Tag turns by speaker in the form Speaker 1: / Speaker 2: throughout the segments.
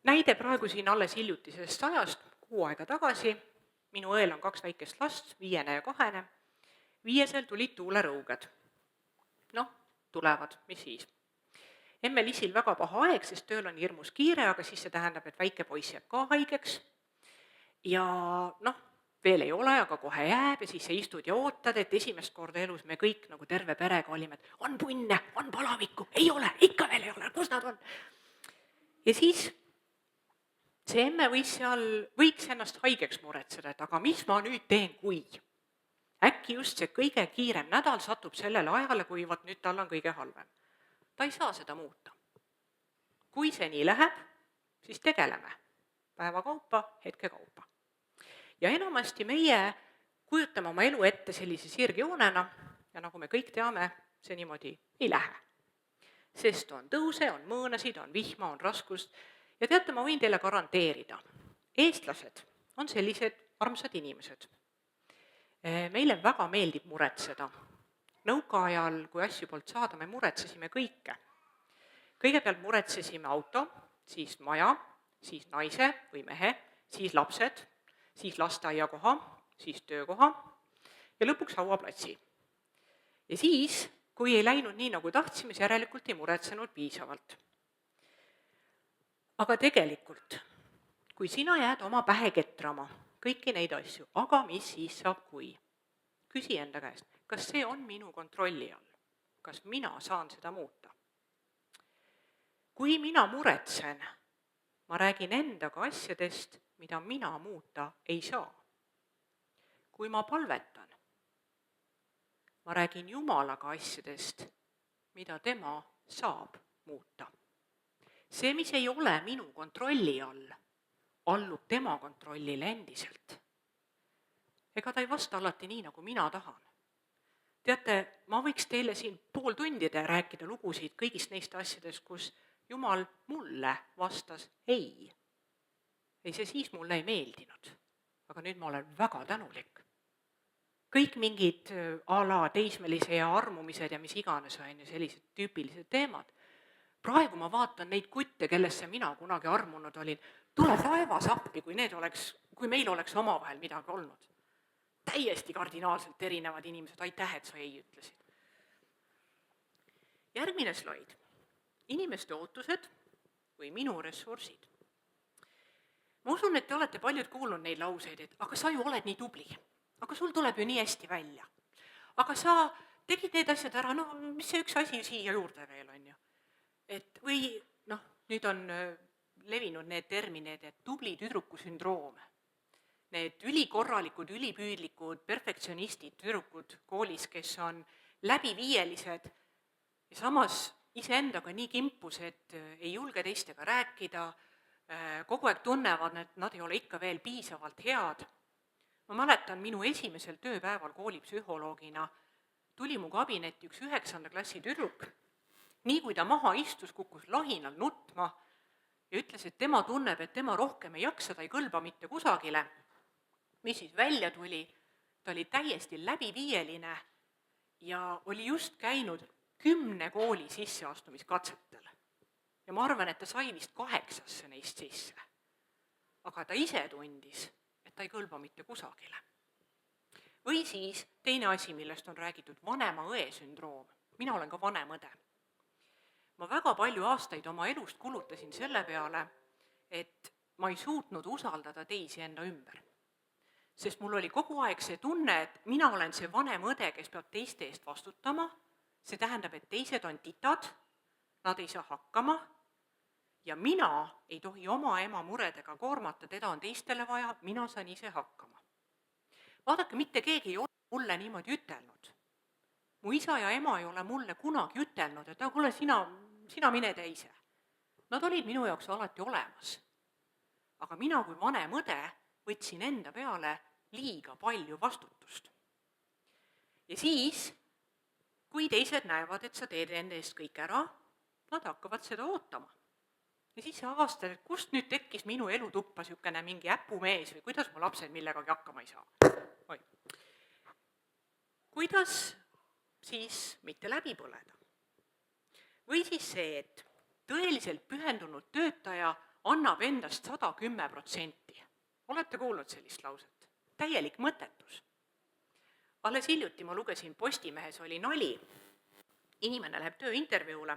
Speaker 1: Näide praegu siin alles hiljutisest ajast, kuu aega tagasi. Minu õel on 2 väikest last, 5 ja 2. 5 tulid tuulerõuged. Noh, tulevad, mis siis? Emme Lisil väga paha aeg, sest tööl on hirmus kiire, aga siis see tähendab, et väike poiss jääb ka haigeks. Ja noh, veel ei ole, aga kohe jääb ja siis sa istud ja ootad, et esimest korda elus me kõik nagu terve perega olime, et on punne, on palavikku, ei ole, ikka veel ei ole, kus nad on? Ja siis see emme võiks ennast haigeks muretseda, et aga mis ma nüüd teen, kui? Äkki just see kõige kiirem nädal satub sellele ajale, kui vot nüüd tal on kõige halvem. Ta ei saa seda muuta. Kui see nii läheb, siis tegeleme päeva kaupa, hetke kaupa. Ja enamasti meie kujutame oma elu ette sellise sirgjoonena ja nagu me kõik teame, see niimoodi ei lähe. Sest on tõuse, on mõõnasid, on vihma, on raskust ja teate, ma võin teile garanteerida, eestlased on sellised armsad inimesed. Meile väga meeldib muretseda. Nõukaajal, kui asju polnud saada, me muretsesime kõike. Kõigepealt muretsesime auto, siis maja, siis naise või mehe, siis lapsed, siis lasteaiakoha, siis töökoha ja lõpuks hauaplatsi. Ja siis, kui ei läinud nii, nagu tahtsime, siis järelikult ei muretsenud piisavalt. Aga tegelikult, kui sina jääd oma pähe ketrama kõiki neid asju, aga mis siis saab, kui? Küsi enda käest, kas see on minu kontrolli all? Kas mina saan seda muuta? Kui mina muretsen, ma räägin endaga asjadest, mida mina muuta ei saa. Kui ma palvetan, ma räägin Jumalaga asjadest, mida tema saab muuta. See, mis ei ole minu kontrolli all, allub tema kontrollile endiselt. Ega ta ei vasta alati nii, nagu mina tahan. Teate, ma võiks teile siin pool tundide rääkida lugusid kõigist neist asjadest, kus Jumal mulle vastas ei. Ei, see siis mulle ei meeldinud, aga nüüd ma olen väga tänulik. Kõik mingid ala teismelise ja armumised ja mis iganes on ju sellised tüüpilised teemad. Praegu ma vaatan neid kutte, kellesse mina kunagi armunud olin, tule taevas appi, kui meil oleks omavahel midagi olnud. Täiesti kardinaalselt erinevad inimesed, aitäh, et sa ei ütlesid. Järgmine slaid. Inimeste ootused või minu ressursid. Ma usun, et te olete paljud kuulnud neid lauseid, et aga sa ju oled nii tubli, aga sul tuleb ju nii hästi välja. Aga sa tegid need asjad ära, no mis see üks asi siia juurde veel on ju. Või nüüd on levinud need terminid, et tubli tüdruku sündroom. Need ülikorralikud, ülipüüdlikud, perfektsionistid, tüdrukud koolis, kes on läbiviielised ja samas iseendaga nii kimpus, et ei julge teistega rääkida, kogu aeg tunnevad, et nad ei ole ikka veel piisavalt head. Ma mäletan, minu esimesel tööpäeval koolipsühholoogina tuli mu kabinetti üks 9. klassi tüdruk. Nii kui ta maha istus, kukkus lahinal nutma ja ütles, et tema tunneb, et tema rohkem ei jaksa, ta ei kõlba mitte kusagile. Mis siis välja tuli, ta oli täiesti läbiviieline ja oli just käinud 10 kooli sisseastumiskatsetel. Ja ma arvan, et ta sai vist 8 neist sisse. Aga ta ise tundis, et ta ei kõlba mitte kusagile. Või siis teine asi, millest on räägitud, vanema õe sündroom. Mina olen ka vanem õde. Ma väga palju aastaid oma elust kulutasin selle peale, et ma ei suutnud usaldada teisi enda ümber. Sest mul oli kogu aeg see tunne, et mina olen see vanem õde, kes peab teiste eest vastutama, see tähendab, et teised on titad, nad ei saa hakkama ja mina ei tohi oma ema muredega koormata, teda on teistele vaja, mina saan ise hakkama. Vaadake, mitte keegi ei ole mulle niimoodi ütelnud. Mu isa ja ema ei ole mulle kunagi ütelnud, et kuule, sina mine tee ise. Nad olid minu jaoks alati olemas. Aga mina kui vanem õde võtsin enda peale liiga palju vastutust. Ja siis, kui teised näevad, et sa teed enda eest kõik ära, nad hakkavad seda ootama. Ja siis sa avastad, et kust nüüd tekkis minu elutuppa niisugune mingi äpumees või kuidas mu lapsed millegagi hakkama ei saa. Kuidas siis mitte läbi põleda? Või siis see, et tõeliselt pühendunud töötaja annab endast 110%. Olete kuulnud sellist lauset? Täielik mõttetus. Alles hiljuti ma lugesin Postimehes oli nali, inimene läheb tööintervjuule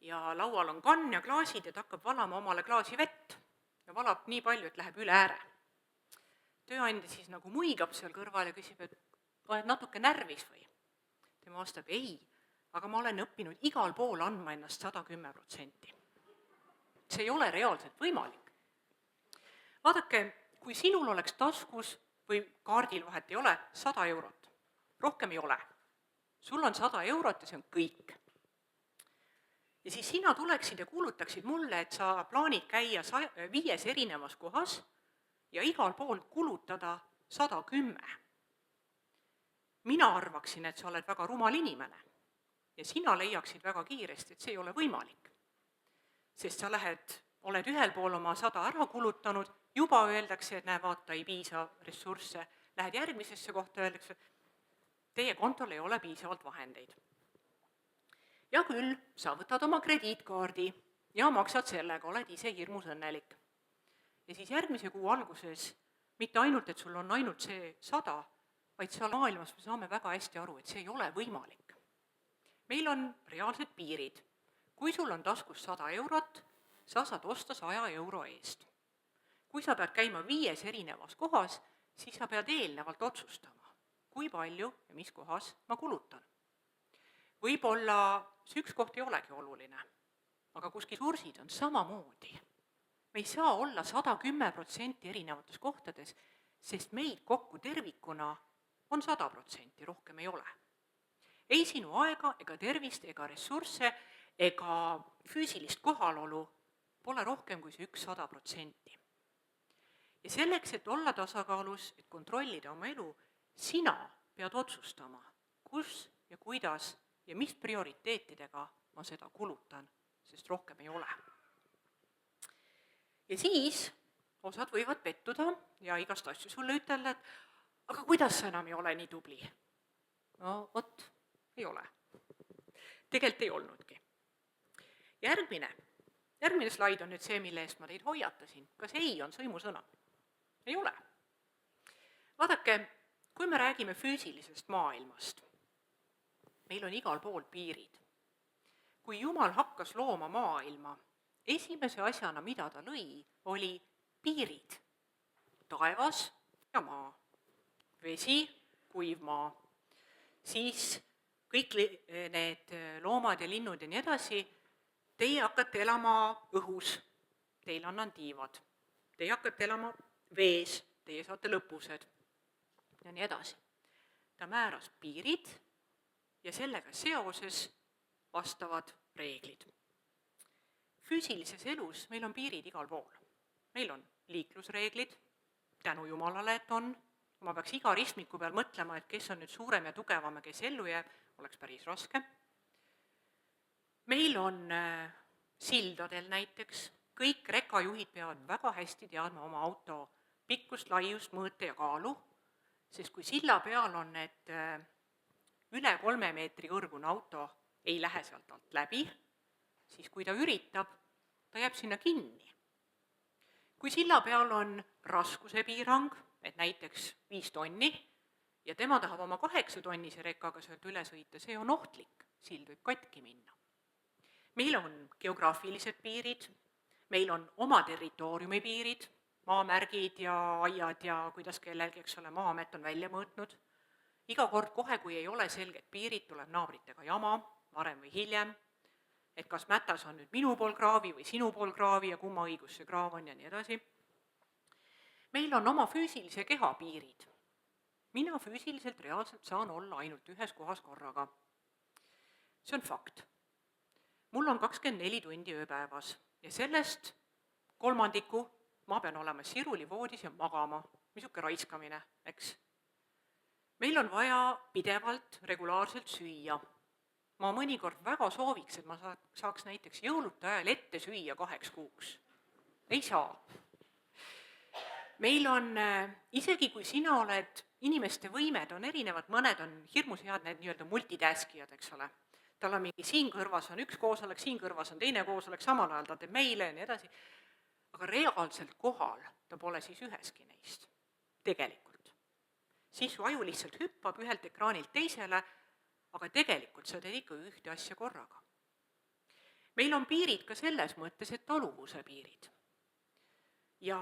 Speaker 1: ja laual on kann ja klaasid ja ta hakkab valama omale klaasi vett ja valab nii palju, et läheb üle ääre. Tööandja siis nagu muigab seal kõrval ja küsib, et oled natuke närvis või? Tema vastab, ei, aga ma olen õppinud igal pool andma ennast 110%. See ei ole reaalselt võimalik. Vaadake, kui sinul oleks taskus või kaardil vahet ei ole 100 eurot, rohkem ei ole. Sul on 100 eurot ja see on kõik. Ja siis sina tuleksid ja kuulutaksid mulle, et sa plaanid käia 5 erinevas kohas ja igal pool kulutada 110. Mina arvaksin, et sa oled väga rumal inimene ja sina leiaksid väga kiiresti, et see ei ole võimalik. Sest sa oled ühel pool oma 100 ära kulutanud, juba öeldakse, et näe, vaata, ei piisa ressursse, lähed järgmisesse kohta, öeldakse, teie kontol ei ole piisavalt vahendeid. Ja küll, sa võtad oma krediitkaardi ja maksad sellega, oled ise hirmus õnnelik. Ja siis järgmise kuu alguses mitte ainult, et sul on ainult see 100, vaid seal maailmas me saame väga hästi aru, et see ei ole võimalik. Meil on reaalsed piirid. Kui sul on taskus 100 eurot, sa saad osta 100 euro eest. Kui sa pead käima 5 erinevas kohas, siis sa pead eelnevalt otsustama, kui palju ja mis kohas ma kulutan. Võib-olla see üks koht ei olegi oluline, aga kuskil sursid on samamoodi. Me ei saa olla 110% erinevates kohtades, sest meid kokku tervikuna on 100%, rohkem ei ole. Ei sinu aega, ega tervist, ega ressursse, ega füüsilist kohalolu pole rohkem kui see 100%. Ja selleks, et olla tasakaalus, et kontrollida oma elu, sina pead otsustama, kus ja kuidas ja mis prioriteetidega ma seda kulutan, sest rohkem ei ole. Ja siis osad võivad pettuda ja igast asju sulle ütelda, et aga kuidas sa enam ei ole nii tubli? No vot, ei ole. Tegelikult ei olnudki. Järgmine slaid on nüüd see, mille eest ma teid hoiatasin. Kas ei on sõimusõna? Ei ole. Vaadake, kui me räägime füüsilisest maailmast, meil on igal pool piirid. Kui Jumal hakkas looma maailma, esimese asjana, mida ta lõi, oli piirid. Taevas ja maa, vesi, kuiv maa. Siis kõik need loomad ja linnud ja nii edasi, teie hakkate elama õhus, teil annan tiivad. Teie hakkate elama vees, teie saate lõpused ja nii edasi. Ta määras piirid ja sellega seoses vastavad reeglid. Füüsilises elus meil on piirid igal pool. Meil on liiklusreeglid, tänu Jumalale, et on. Ma peaks iga ristmiku peal mõtlema, et kes on nüüd suurem ja tugevam ja kes ellu jääb, oleks päris raske. Meil on sildadel näiteks, kõik rekajuhid peavad väga hästi teadma oma auto pikkust, laiust, mõõte ja kaalu, sest kui silla peal on need üle 3 meetri kõrgune auto ei lähe sealt alt läbi, siis kui ta üritab, ta jääb sinna kinni. Kui silla peal on raskuse piirang, et näiteks 5 tonni, ja tema tahab oma 8 tonnise rekaga sealt üle sõita, see on ohtlik, sild võib katki minna. Meil on geograafilised piirid, meil on oma territooriumi piirid, maamärgid ja aiad ja kuidas kellelgi, eks ole, Maa-amet on välja mõõtnud. Iga kord kohe, kui ei ole selget piirid, tuleb naabritega jama, varem või hiljem, et kas mätas on nüüd minu pool kraavi või sinu pool kraavi ja kumma õigus see kraav on ja nii edasi. Meil on oma füüsilise keha piirid. Mina füüsiliselt reaalselt saan olla ainult ühes kohas korraga. See on fakt. Mul on 24 tundi ööpäevas ja sellest 1/3 ma pean olema siruli voodis ja magama. Misuke raiskamine, eks? Meil on vaja pidevalt, regulaarselt süüa. Ma mõnikord väga sooviks, et ma saaks näiteks jõulude ajal ette süüa 2 kuuks. Ei saa. Meil on, isegi kui sina oled, inimeste võimed on erinevad, mõned on hirmus head, need nii-öelda multitaskijad, eks ole. Tal on mingi siin kõrvas on üks koosolek, siin kõrvas on teine koosolek, samal ajal ta teeb meile ja nii edasi. aga reaalselt kohal ta pole siis üheski neist, tegelikult. Siis su aju lihtsalt hüppab ühelt ekraanilt teisele, aga tegelikult sa teed ikka ühte asja korraga. Meil on piirid ka selles mõttes, et taluvuse piirid. Ja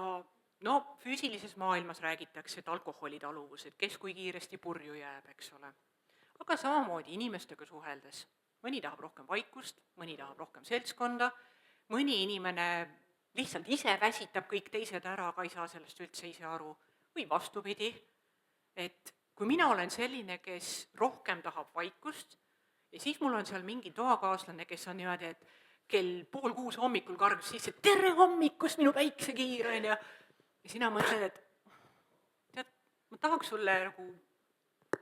Speaker 1: füüsilises maailmas räägitakse, et alkoholi taluvus, et kes kui kiiresti purju jääb, eks ole. Aga samamoodi inimestega suheldes. Mõni tahab rohkem vaikust, mõni tahab rohkem seltskonda, mõni inimene lihtsalt ise väsitab kõik teised ära, aga ei saa sellest üldse ise aru. Või vastupidi, et kui mina olen selline, kes rohkem tahab vaikust ja siis mul on seal mingi toakaaslane, kes on niimoodi, et kell 5:30 hommikul kargus sisse, tere hommikust, minu päiksekiir, on ja sina mõtled, et tead, ma tahaks sulle nagu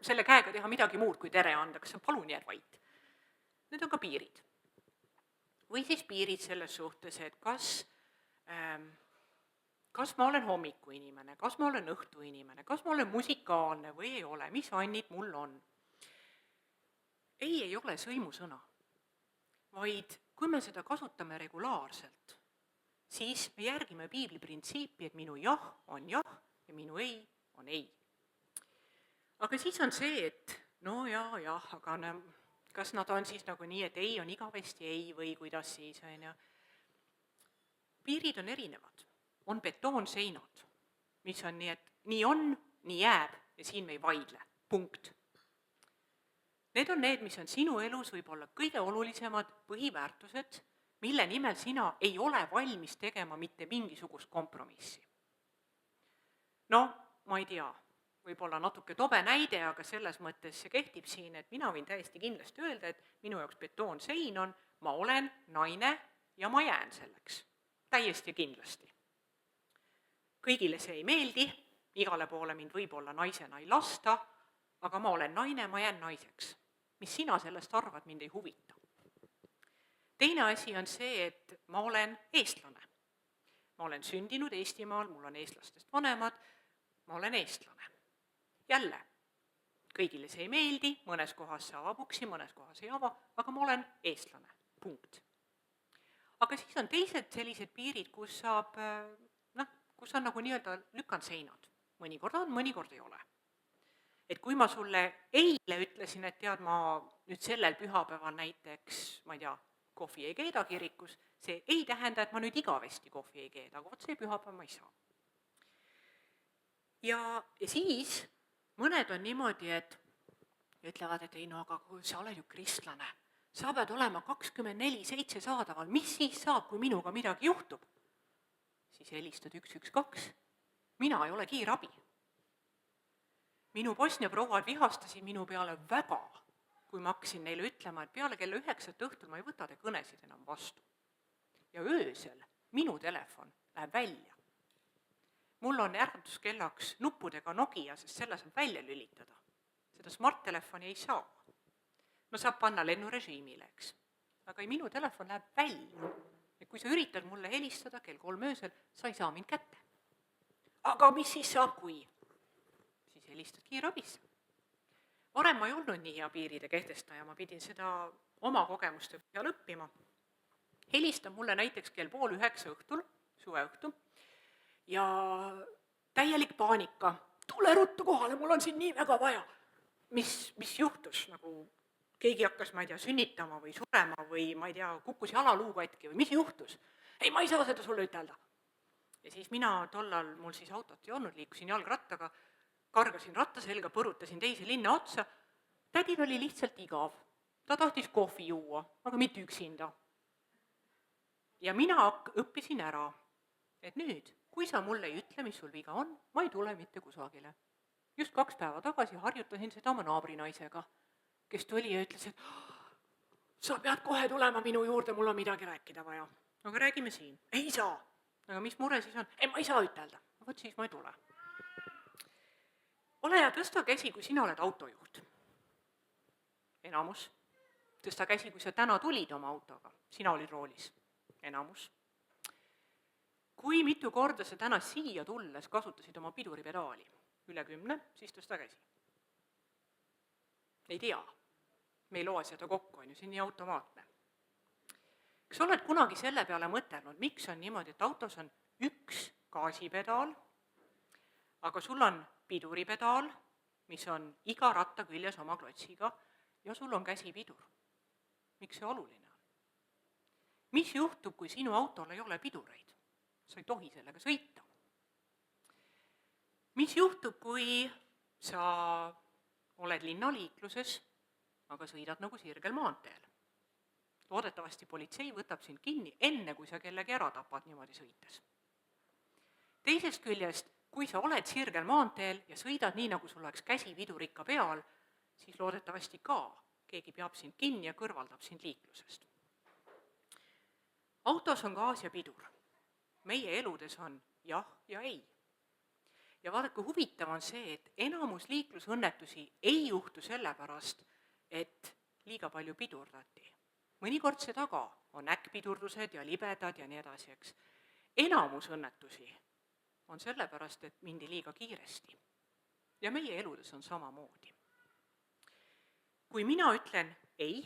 Speaker 1: selle käega teha midagi muud kui tere anda, kas sa palun jääd vait. Need on ka piirid. Või siis piirid selles suhtes, et kas ma olen hommikuinimene, kas ma olen õhtuinimene, kas ma olen musikaalne või ei ole, mis annid mul on. Ei ole sõimusõna, vaid kui me seda kasutame regulaarselt, siis me järgime piibli printsiipi, et minu jah on jah ja minu ei on ei. Aga siis on see, et aga kas nad on siis nagu nii, et ei on igavesti ei või kuidas siis, on ju. Piirid on erinevad, on betoonseinad, mis on nii, et nii on, nii jääb ja siin me ei vaidle, punkt. Need on need, mis on sinu elus võib-olla kõige olulisemad põhiväärtused, mille nimel sina ei ole valmis tegema mitte mingisugust kompromissi. Ma ei tea, võib-olla natuke tobe näide, aga selles mõttes see kehtib siin, et mina võin täiesti kindlasti öelda, et minu jaoks betoonsein on, ma olen naine ja ma jään selleks. Täiesti kindlasti. Kõigile see ei meeldi, igale poole mind võib-olla naisena ei lasta, aga ma olen naine, ma jään naiseks. Mis sina sellest arvad, mind ei huvita. Teine asi on see, et ma olen eestlane. Ma olen sündinud Eestimaal, mul on eestlastest vanemad, ma olen eestlane. Jälle, kõigile see ei meeldi, mõnes kohas see avab uksi, mõnes kohas ei ava, aga ma olen eestlane, punkt. Aga siis on teised sellised piirid, kus on nagu nii-öelda lükandseinad. Mõnikord on, mõnikord ei ole. Et kui ma sulle eile ütlesin, et tead, ma nüüd sellel pühapäeval näiteks, ma ei tea, kohvi ei keeda kirikus, see ei tähenda, et ma nüüd igavesti kohvi ei keeda, aga see pühapäev ma ei saa. Ja siis mõned on niimoodi, et ütlevad, et ei aga sa oled ju kristlane, sa pead olema 24/7 saadaval, mis siis saab, kui minuga midagi juhtub? Siis helistad 112, mina ei ole kiirabi. Minu Bosnia prouad vihastasid minu peale väga, kui ma hakkasin neile ütlema, et peale kella 9 õhtul ma ei võta te kõnesid enam vastu. Ja öösel minu telefon läheb välja. Mul on äratuskellaks nuppudega Nokia, sest selle saab välja lülitada. Seda smart-telefoni ei saa. No saab panna lennurežiimile, eks. Aga minu telefon läheb välja. Ja kui sa üritad mulle helistada kell 3 öösel, sa ei saa mind kätte. Aga mis siis saab, kui? Siis helistad kiirabisse. Varem ma ei olnud nii hea piiride kehtestaja, ma pidin seda oma kogemuste peal õppima. Helistab mulle näiteks kell 8:30 õhtul, suveõhtul, ja täielik paanika. Tule ruttu kohale, mul on siin nii väga vaja. Mis juhtus? Nagu keegi hakkas, ma ei tea, sünnitama või surema või ma ei tea, kukkus jalaluu katki või mis juhtus? Ei, ma ei saa seda sulle ütelda. Ja siis mina tollal, mul siis autot ei olnud, liikusin jalgrattaga, kargasin ratta selga, põrutasin teise linna otsa. Tädil oli lihtsalt igav. Ta tahtis kohvi juua, aga mitte üksinda. Ja mina õppisin ära, et nüüd, kui sa mulle ei ütle, mis sul viga on, ma ei tule mitte kusagile. Just 2 päeva tagasi harjutasin seda oma naabrinaisega, kes tuli ja ütles, et sa pead kohe tulema minu juurde, mul on midagi rääkida vaja. Aga räägime siin. Ei saa. Aga mis mure siis on? Ei, ma ei saa ütelda. Võt siis ma ei tule. Ole ja tõsta käsi, kui sina oled autojuht. Enamus. Tõsta käsi, kui sa täna tulid oma autoga. Sina olid roolis. Enamus. Kui mitu korda sa täna siia tulles kasutasid oma piduripedaali? Üle 10, siis tõsta käsi. Ei tea. Me ei loe seda kokku, on ju, see on nii automaatne. Kas oled kunagi selle peale mõtelnud, miks on niimoodi, et autos on üks gaasipedaal, aga sul on piduripedaal, mis on iga ratta küljes oma klotsiga ja sul on käsipidur. Miks see oluline on? Mis juhtub, kui sinu autol ei ole pidureid? Sa ei tohi sellega sõita. Mis juhtub, kui sa oled linnaliikluses, aga sõidad nagu sirgel maanteel? Loodetavasti politsei võtab sind kinni, enne kui sa kellegi ära tapad niimoodi sõites. Teisest küljest, kui sa oled sirgel maanteel ja sõidad nii, nagu sul oleks käsipidur ikka peal, siis loodetavasti ka keegi peab sind kinni ja kõrvaldab sind liiklusest. Autos on gaas ja pidur. Meie eludes on jah ja ei. Ja vaadake, huvitav on see, et enamus liiklusõnnetusi ei juhtu sellepärast, et liiga palju pidurdati. Mõnikord see taga on äkkpidurdused ja libedad ja nii edasi, eks. Enamus õnnetusi on sellepärast, et mindi liiga kiiresti. Ja meie eludes on samamoodi. Kui mina ütlen ei,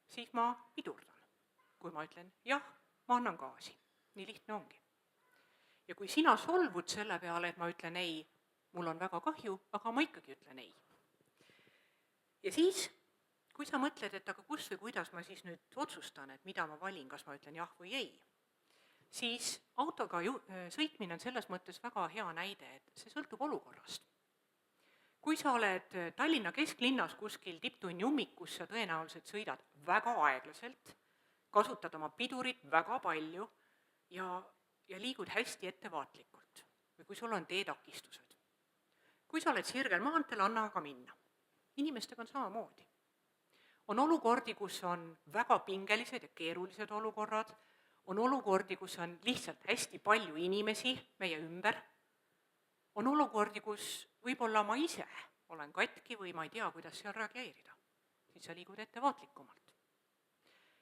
Speaker 1: siis ma pidurdan. Kui ma ütlen jah, ma annan gaasi. Nii lihtne ongi. Ja kui sina solvud selle peale, et ma ütlen ei, mul on väga kahju, aga ma ikkagi ütlen ei. Ja siis, kui sa mõtled, et aga kus või kuidas ma siis nüüd otsustan, et mida ma valin, kas ma ütlen jah või ei, siis autoga sõitmine on selles mõttes väga hea näide, et see sõltub olukorrast. Kui sa oled Tallinna kesklinnas kuskil tipptunni ummikus, sa tõenäoliselt sõidad väga aeglaselt, kasutad oma pidurit väga palju ja liigud hästi ettevaatlikult või kui sul on teetakistused. Kui sa oled sirgel maanteel, anna aga minna. Inimestega on samamoodi. On olukordi, kus on väga pingelised ja keerulised olukorrad, on olukordi, kus on lihtsalt hästi palju inimesi meie ümber, on olukordi, kus võib-olla ma ise olen katki või ma ei tea, kuidas seal reageerida. Siis sa liigud ettevaatlikumalt.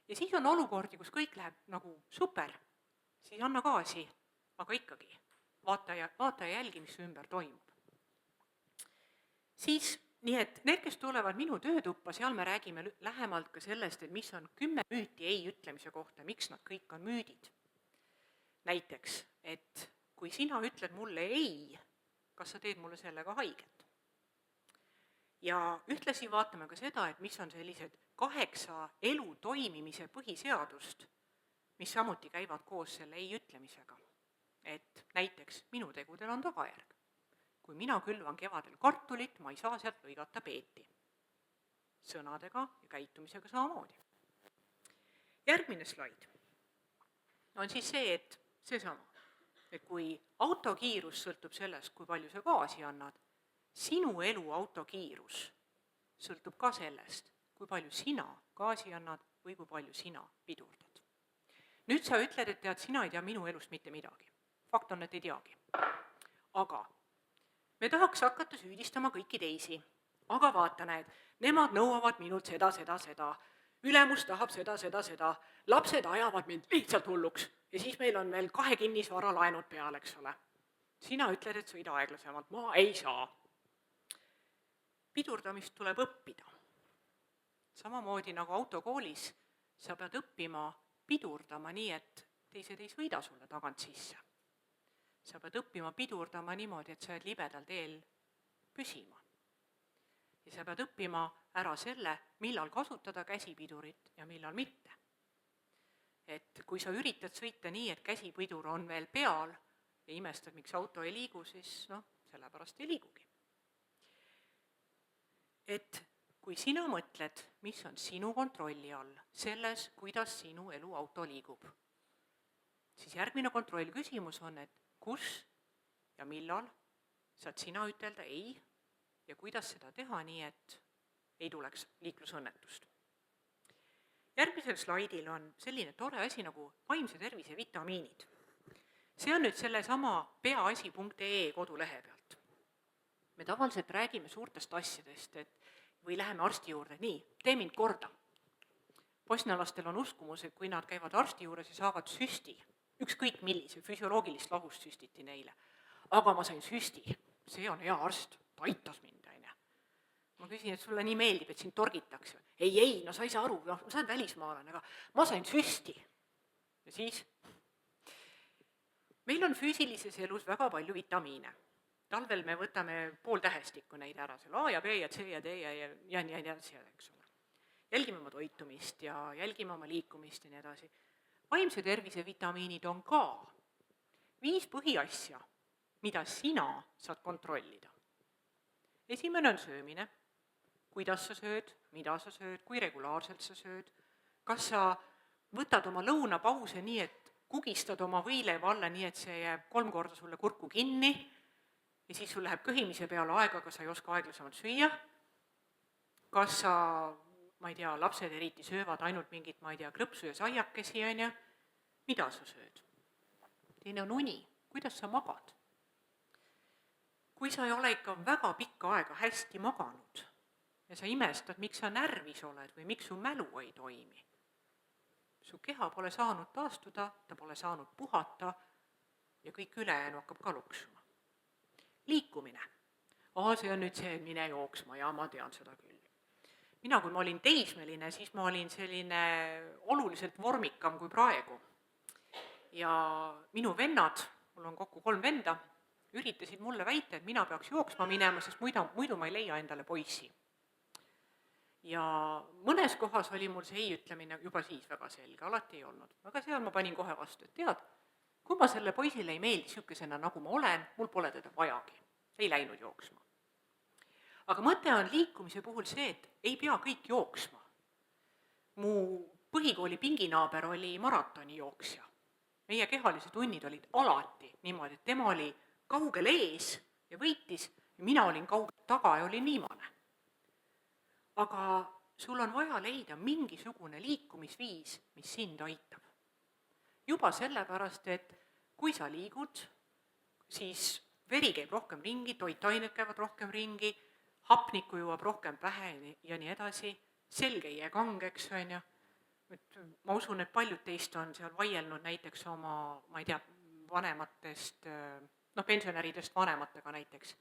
Speaker 1: Ja siis on olukordi, kus kõik läheb nagu super, siis anna gaasi, aga ikkagi vaata ja jälgi, mis ümber toimub. Siis, nii et need, kes tulevad minu töötuppa, seal me räägime lähemalt ka sellest, et mis on 10 müüti ei ütlemise kohta, miks nad kõik on müüdid. Näiteks, et kui sina ütled mulle ei, kas sa teed mulle sellega haiget? Ja ühtlasi vaatame ka seda, et mis on sellised 8 elu toimimise põhiseadust, mis samuti käivad koos selle ei ütlemisega. Et näiteks minu tegudel on tagajärg. Kui mina külvan kevadel kartulit, ma ei saa sealt lõigata peeti. Sõnadega ja käitumisega samamoodi. Järgmine slaid on siis see, et seesama. Et kui autokiirus sõltub sellest, kui palju sa gaasi annad, sinu elu autokiirus sõltub ka sellest, kui palju sina gaasi annad või kui palju sina pidurdad. Nüüd sa ütled, et tead, sina ei tea minu elust mitte midagi. Fakt on, et ei teagi. Aga me tahaks hakata süüdistama kõiki teisi. Aga vaata, näed, nemad nõuavad minult seda. Ülemus tahab seda. Lapsed ajavad mind lihtsalt hulluks. Ja siis meil on veel 2 kinnisvara laenud peal, eks ole. Sina ütled, et sõida aeglasemalt. Ma ei saa. Pidurdamist tuleb õppida. Samamoodi nagu autokoolis, sa pead õppima pidurdama nii, et teised ei sõida sulle tagant sisse. Sa pead õppima pidurdama niimoodi, et sa jääd libedal teel püsima. Ja sa pead õppima ära selle, millal kasutada käsipidurit ja millal mitte. Et kui sa üritad sõita nii, et käsipidur on veel peal ja imestad, miks auto ei liigu, siis sellepärast ei liigugi. Et kui sina mõtled, mis on sinu kontrolli all, selles, kuidas sinu elu auto liigub, siis järgmine kontrollküsimus on, et kus ja millal saad sina ütelda ei ja kuidas seda teha nii, et ei tuleks liiklusõnnetust. Järgmisel slaidil on selline tore asi nagu vaimse tervise vitamiinid. See on nüüd sellesama peaasi.ee kodulehe pealt. Me tavaliselt räägime suurtest asjadest, või läheme arsti juurde, nii, tee mind korda. Bosnialastel on uskumus, et kui nad käivad arsti juures ja saavad süsti, ükskõik millise, füsioloogilist lahust süstiti neile. Aga ma sain süsti, see on hea arst, ta aitas mind, aine. Ma küsin, et sulle nii meeldib, et sind torgitakse. Ei, no sa ei saa aru, ma olen välismaalane, aga ma sain süsti. Ja siis meil on füüsilises elus väga palju vitamiine. Talvel me võtame pool tähestikku neid ära, seal A ja B ja C ja D ja nii edasi, eks ole. Jälgime oma toitumist ja jälgime oma liikumist ja nii edasi. Vaimse tervise vitamiinid on ka 5 põhiasja, mida sina saad kontrollida. Esimene on söömine, kuidas sa sööd, mida sa sööd, kui regulaarselt sa sööd, kas sa võtad oma lõunapause nii, et kugistad oma võileiva alla nii, et see jääb 3 korda sulle kurku kinni ja siis sul läheb köhimise peale aega, aga sa ei oska aeglasemalt süüa, kas sa, ma ei tea, lapsed eriti söövad ainult mingit, ma ei tea, krõpsu ja saiakesi, on ju, mida sa sööd? Teine on uni, kuidas sa magad? Kui sa ei ole ikka väga pikka aega hästi maganud ja sa imestad, miks sa närvis oled või miks su mälu ei toimi, su keha pole saanud taastuda, ta pole saanud puhata ja kõik ülejäänu hakkab ka luksuma. Liikumine. See on nüüd see, et mine jooksma ja ma tean seda küll. Mina, kui ma olin teismeline, siis ma olin selline oluliselt vormikam kui praegu. Ja minu vennad, mul on kokku 3 venda, üritasid mulle väita, et mina peaks jooksma minema, sest muidu ma ei leia endale poissi. Ja mõnes kohas oli mul see ei-ütlemine juba siis väga selge, alati ei olnud. Aga seal ma panin kohe vastu, et tead, kui ma selle poisile ei meeldi sükesena, nagu ma olen, mul pole teda vajagi. Ei läinud jooksma. Aga mõte on liikumise puhul see, et ei pea kõik jooksma. Mu põhikooli pinginaaber oli maratoni jooksja. Meie kehalised tunnid olid alati niimoodi, et tema oli kaugel ees ja võitis ja mina olin kaugel taga ja olin viimane. Aga sul on vaja leida mingisugune liikumisviis, mis sind aitab. Juba sellepärast, et kui sa liigud, siis veri käib rohkem ringi, toitained käivad rohkem ringi, hapnikku jõuab rohkem pähe ja nii edasi, selge ei jää kangeks, on ju. Ma usun, et paljud teist on seal vaielnud näiteks oma, ma ei tea, vanematest, pensionäridest vanematega näiteks.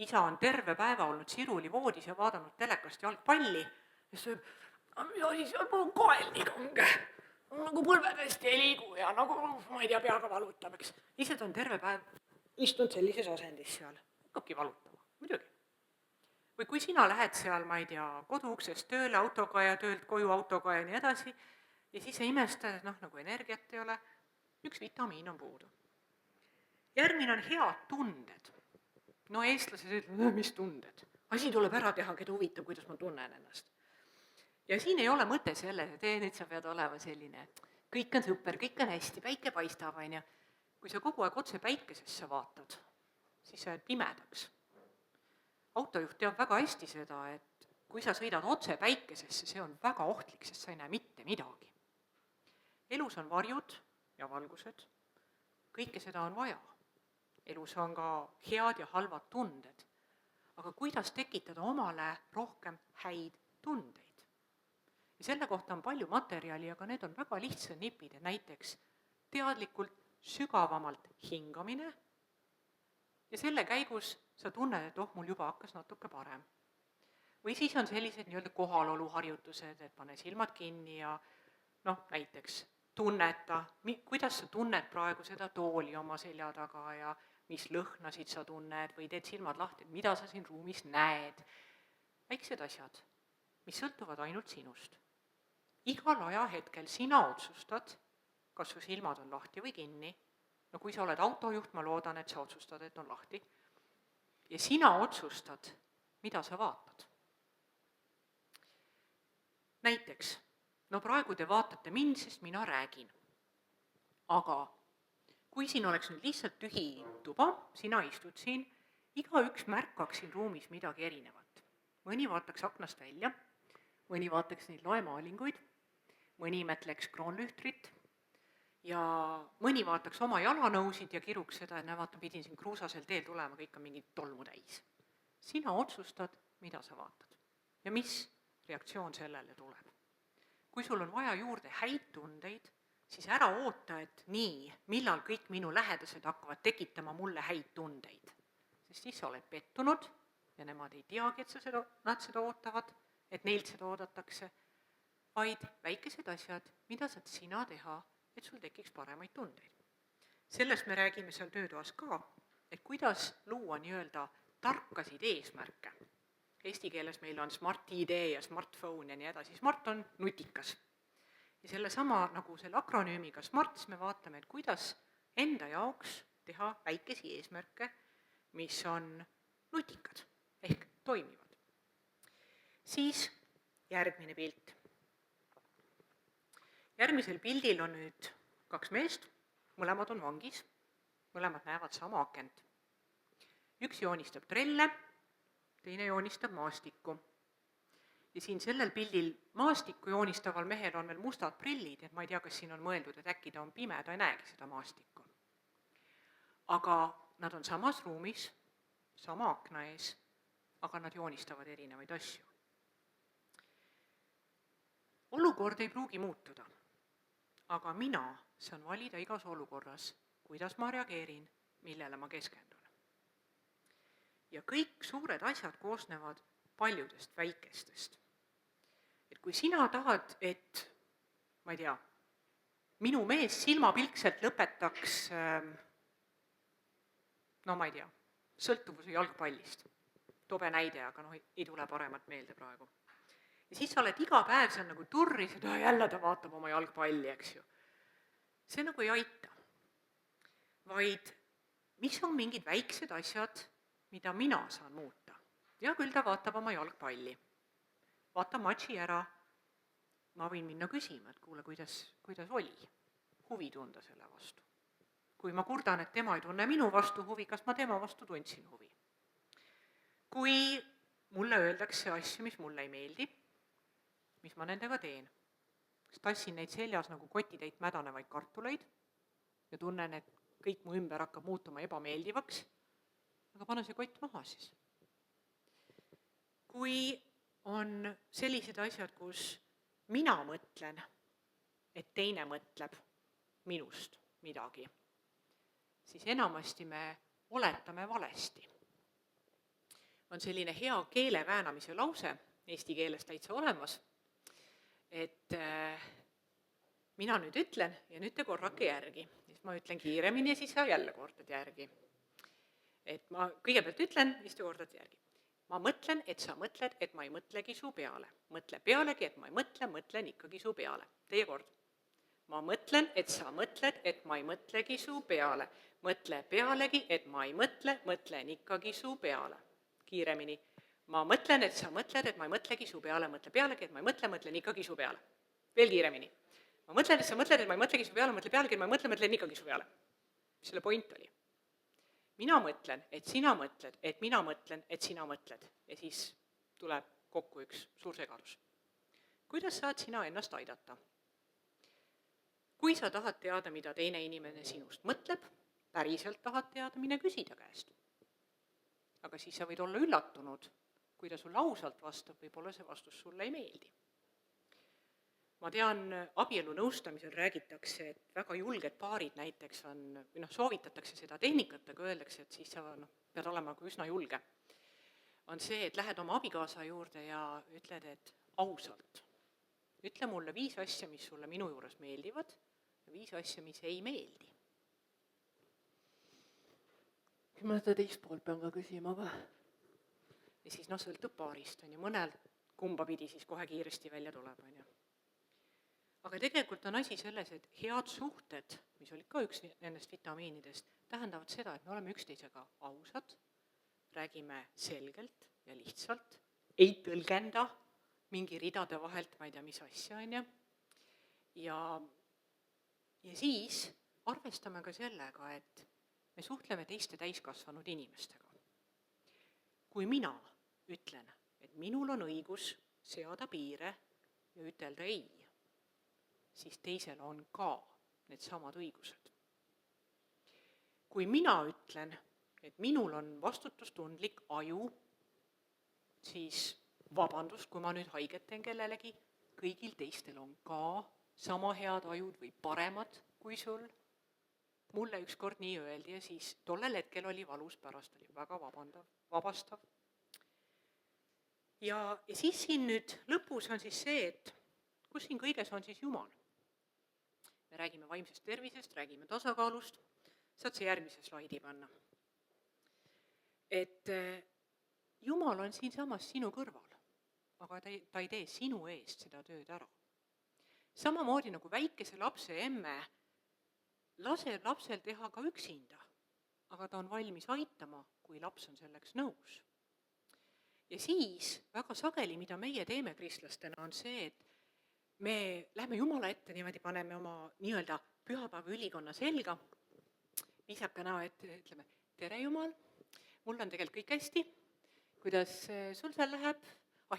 Speaker 1: Isa on terve päeva olnud siruli voodis ja vaadanud telekast jalgpalli ja sööb, seal mul on kael nii kange, nagu põlved hästi ei liigu ja nagu, ma ei tea, peaga valutab, eks. Ise ta on terve päev istunud sellises asendis seal, hakkabki valutama, muidugi. Või kui sina lähed seal, ma ei tea, koduuksest tööle autoga ja töölt koju autoga ja nii edasi, ja siis sa imestad, et nagu energiat ei ole, üks vitamiin on puudu. Järgmine on head tunded. Eestlased ütlevad, mis tunded? Asi tuleb ära teha, keda huvitab, kuidas ma tunnen ennast. Ja siin ei ole mõte selles, et nüüd sa pead olema selline, et kõik on super, kõik on hästi, päike paistab, on ju. Kui sa kogu aeg otse päikesesse vaatad, siis sa jääd pimedaks. Autojuht teab väga hästi seda, et kui sa sõidad otse päikesesse, see on väga ohtlik, sest sa ei näe mitte midagi. Elus on varjud ja valgused, kõike seda on vaja. Elus on ka head ja halvad tunded, aga kuidas tekitada omale rohkem häid tundeid? Ja selle kohta on palju materjali, aga need on väga lihtsad nipid, näiteks teadlikult sügavamalt hingamine ja selle käigus sa tunned, et mul juba hakkas natuke parem. Või siis on sellised nii-öelda kohaloluharjutused, et pane silmad kinni ja näiteks tunneta, kuidas sa tunned praegu seda tooli oma selja taga ja mis lõhnasid sa tunned või teed silmad lahti, mida sa siin ruumis näed. Väiksed asjad, mis sõltuvad ainult sinust. Igal ajahetkel sina otsustad, kas su silmad on lahti või kinni. Kui sa oled autojuht, ma loodan, et sa otsustad, et on lahti. Ja sina otsustad, mida sa vaatad. Näiteks, praegu te vaatate mind, sest mina räägin. Aga kui siin oleks nüüd lihtsalt tühi tuba, sina istud siin, igaüks märkaks siin ruumis midagi erinevat. Mõni vaataks aknast välja, mõni vaataks neid loemaalinguid, mõni imetleks kroonlühtrit ja mõni vaataks oma jalanõusid ja kiruks seda, et vaata, pidin siin kruusasel teel tulema, kõik on mingit tolmu täis. Sina otsustad, mida sa vaatad ja mis reaktsioon sellele tuleb. Kui sul on vaja juurde häid tundeid, siis ära oota, et nii, millal kõik minu lähedased hakkavad tekitama mulle häid tundeid. Sest siis sa oled pettunud ja nemad ei teagi, et nad seda ootavad, et neilt seda oodatakse, vaid väikesed asjad, mida saad sina teha, et sul tekiks paremaid tundeid. Sellest me räägime seal töötoas ka, et kuidas luua nii-öelda tarkasid eesmärke. Eesti keeles meil on Smart-ID ja smartphone ja nii edasi. Smart on nutikas. Ja sellesama nagu selle akronüümiga Smart, siis me vaatame, et kuidas enda jaoks teha väikesi eesmärke, mis on nutikad ehk toimivad. Siis järgmine pilt. Järgmisel pildil on nüüd 2 meest, mõlemad on vangis, mõlemad näevad sama akent. Üks joonistab trelle, teine joonistab maastikku. Ja siin sellel pildil maastikku joonistaval mehel on veel mustad prillid, et ma ei tea, kas siin on mõeldud, et äkki ta on pime, ta ei näegi seda maastikku. Aga nad on samas ruumis, sama akna ees, aga nad joonistavad erinevaid asju. Olukord ei pruugi muutuda, aga mina saan valida igas olukorras, kuidas ma reageerin, millele ma keskendun. Ja kõik suured asjad koosnevad paljudest väikestest. Et kui sina tahad, et, ma ei tea, minu mees silmapilkselt lõpetaks, no ma ei tea, sõltuvuse jalgpallist. Tobe näide, aga ei tule paremat meelde praegu. Ja siis sa oled iga päev seal nagu turris, et jälle ta vaatab oma jalgpalli, eks ju. See nagu ei aita. Vaid mis on mingid väiksed asjad, mida mina saan muuta. Ja küll ta vaatab oma jalgpalli. Vaata matši ära. Ma võin minna küsima, et kuule, kuidas oli. Huvi tunda selle vastu. Kui ma kurdan, et tema ei tunne minu vastu huvi, kas ma tema vastu tundsin huvi. Kui mulle öeldakse asju, mis mulle ei meeldi, mis ma nendega teen. Tassin neid seljas nagu kotitäit mädanevaid kartuleid ja tunnen, et kõik mu ümber hakkab muutuma ebameeldivaks, aga pane see kott maha siis. Kui on sellised asjad, kus mina mõtlen, et teine mõtleb minust midagi, siis enamasti me oletame valesti. On selline hea keele väänamise lause, eesti keeles täitsa olemas, et mina nüüd ütlen ja nüüd te korrake järgi. Siis ma ütlen kiiremini ja siis sa jälle kordad järgi. Et ma kõigepealt ütlen, siis te kordad järgi. Ma mõtlen, et sa mõtled, et ma ei mõtlegi su peale. Mõtle pealegi, et ma ei mõtle, mõtlen ikkagi su peale. Teie kord. Ma mõtlen, et sa mõtled, et ma ei mõtlegi su peale. Mõtle pealegi, et ma ei mõtle, mõtlen ikkagi su peale. Kiiremini. Ma mõtlen, et sa mõtled, et ma ei mõtlegi su peale. Mõtle pealegi, et ma ei mõtle, mõtlen ikkagi su peale. Veel kiiremini. Ma mõtlen, et sa mõtled, et ma ei mõtlegi su peale. Mõtle pealegi, et ma ei mõtle, mõtlen ikkagi su peale. Mis selle point oli? Mina mõtlen, et sina mõtled, et mina mõtlen, et sina mõtled. Ja siis tuleb kokku üks suur segadus. Kuidas saad sina ennast aidata? Kui sa tahad teada, mida teine inimene sinust mõtleb, päriselt tahad teada, mine küsida käest. Aga siis sa võid olla üllatunud, kui ta sulle ausalt vastab, võib-olla see vastus sulle ei meeldi. Ma tean, abielu nõustamisel räägitakse, et väga julged paarid näiteks on, või soovitatakse seda tehnikat, aga öeldakse, et siis sa pead olema üsna julge. On see, et lähed oma abikaasa juurde ja ütled, et ausalt. Ütle mulle 5 asja, mis sulle minu juures meeldivad ja 5 asja, mis ei meeldi. Ma seda teist poolt pean ka küsima ka. Ja siis sõltub paarist, on ju, mõnel kumba pidi siis kohe kiiresti välja tuleb, on ju. Aga tegelikult on asi selles, et head suhted, mis olid ka üks nendest vitamiinidest, tähendavad seda, et me oleme üksteisega ausad, räägime selgelt ja lihtsalt, ei tõlgenda mingi ridade vahelt, ma ei tea, mis asja, on ju. Ja siis arvestame ka sellega, et me suhtleme teiste täiskasvanud inimestega. Kui mina ütlen, et minul on õigus seada piire ja ütelda ei, siis teisel on ka need samad õigused. Kui mina ütlen, et minul on vastutustundlik aju, siis vabandust, kui ma nüüd haiget teen kellelegi, kõigil teistel on ka sama head ajud või paremad kui sul. Mulle ükskord nii öeldi ja siis tollel hetkel oli valus, pärast oli väga vabastav. Ja siis siin nüüd lõpus on siis see, et kus siin kõiges on siis Jumal. Me räägime vaimsest tervisest, räägime tasakaalust, saad sa järgmise slaidi panna. Et Jumal on siinsamas sinu kõrval, aga ta ei tee sinu eest seda tööd ära. Samamoodi nagu väikese lapse emme laseb lapsel teha ka üksinda, aga ta on valmis aitama, kui laps on selleks nõus. Ja siis väga sageli, mida meie teeme kristlastena, on see, et me lähme Jumala ette niimoodi, paneme oma nii-öelda pühapäeva ülikonna selga, viisaka näo ette, ütleme, tere Jumal, mul on tegelikult kõik hästi, kuidas sul seal läheb,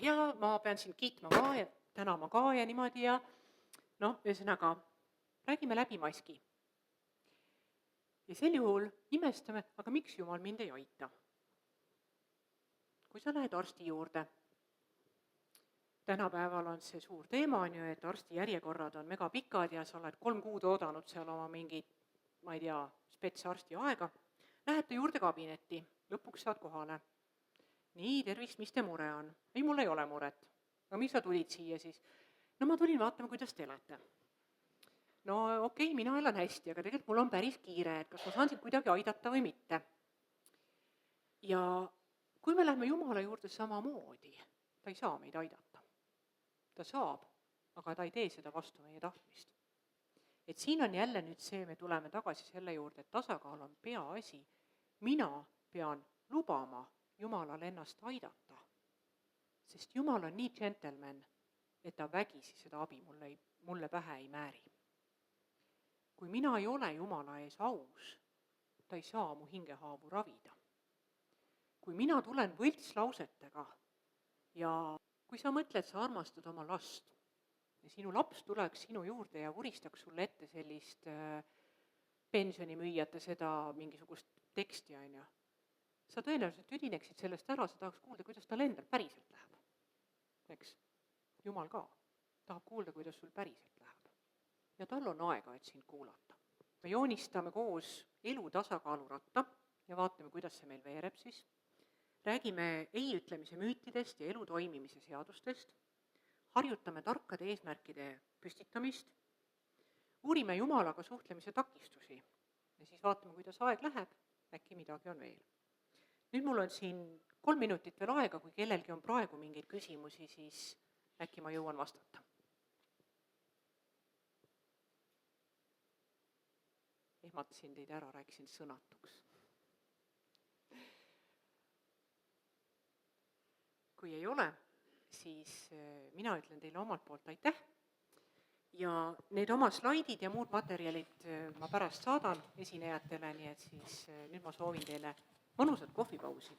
Speaker 1: jaa, ma pean sind kiitma ka ja tänama ka ja niimoodi ja ühesõnaga, räägime läbi maski. Ja sel juhul imestame, aga miks Jumal mind ei aita? Kui sa lähed arsti juurde, tänapäeval on see suur teema, on ju, et arsti järjekorrad on megapikad ja sa oled 3 kuud oodanud seal oma mingit, ma ei tea, spetsarsti aega, lähed ta juurde kabinetti, lõpuks saad kohale. Nii, tervist, mis te mure on? Ei, mul ei ole muret. Aga miks sa tulid siia siis? No ma tulin vaatama, kuidas te elate. No okei, mina elan hästi, aga tegelikult mul on päris kiire, et kas ma saan sind kuidagi aidata või mitte. Ja kui me lähme Jumala juurde samamoodi, ta ei saa meid aidata. Ta saab, aga ta ei tee seda vastu meie tahtmist. Et siin on jälle nüüd see, me tuleme tagasi selle juurde, et tasakaal on peaasi. Mina pean lubama Jumalal ennast aidata, sest Jumal on nii gentleman, et ta vägisi seda abi mulle pähe ei määri. Kui mina ei ole Jumala ees aus, ta ei saa mu hingehaavu ravida. Kui mina tulen võltslausetega ja kui sa mõtled, sa armastad oma last ja sinu laps tuleks sinu juurde ja vuristaks sulle ette sellist pensionimüüjate seda mingisugust teksti, on ju, sa tõenäoliselt üdineksid sellest ära, sa tahaks kuulda, kuidas tal endal päriselt läheb. Eks? Jumal ka tahab kuulda, kuidas sul päriselt läheb. Ja tal on aega, et sind kuulata. Me joonistame koos elu tasakaaluratta ja vaatame, kuidas see meil veereb siis. Räägime ei-ütlemise müütidest ja elu toimimise seadustest. Harjutame tarkade eesmärkide püstitamist. Uurime Jumalaga suhtlemise takistusi ja siis vaatame, kuidas aeg läheb, äkki midagi on veel. Nüüd mul on siin 3 minutit veel aega, kui kellelgi on praegu mingeid küsimusi, siis äkki ma jõuan vastata. Ehmatasin teid ära, rääkisin sõnatuks. Kui ei ole, siis mina ütlen teile omalt poolt aitäh ja need oma slaidid ja muud materjalid ma pärast saadan esinejatele, nii et siis nüüd ma soovin teile mõnusat kohvipausi.